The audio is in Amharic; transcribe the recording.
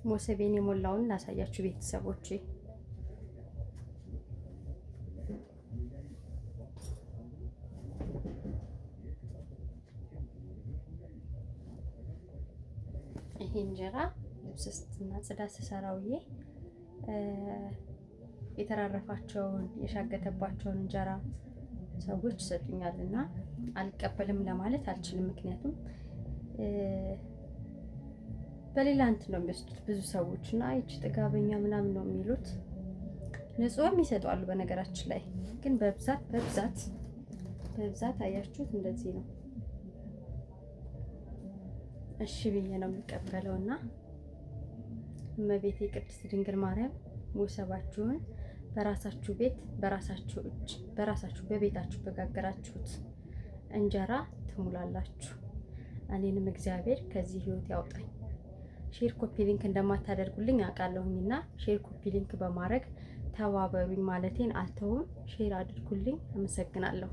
ሞሰቤን የሞላውን ላሳያችሁ ቤተሰቦቼ። ይሄ እንጀራ ልብስና ጽዳት ስሰራውዬ የተራረፋቸውን የሻገተባቸውን እንጀራ ሰዎች ይሰጡኛልና አልቀበልም ለማለት አልችልም። ምክንያቱም በሌላ እንትን ነው የሚወስዱት ብዙ ሰዎች እና ይቺ ጥጋበኛ ምናምን ነው የሚሉት። ንጹህም ይሰጣሉ በነገራችን ላይ ግን በብዛት አያችሁት እንደዚህ ነው። እሺ ብዬ ነው የምቀበለውና እመቤቴ ቅድስት ድንግል ማርያም ሞሰባችሁን በራሳችሁ ቤት በራሳችሁ እጅ በራሳችሁ በቤታችሁ በጋገራችሁት እንጀራ ትሙላላችሁ። እኔንም እግዚአብሔር ከዚህ ህይወት ያውጣኝ። ሼር ኮፒ ሊንክ እንደማታደርጉልኝ አውቃለሁኝና ሼር ኮፒ ሊንክ በማድረግ ተባበሩኝ ማለቴን አልተውም። ሼር አድርጉልኝ። አመሰግናለሁ።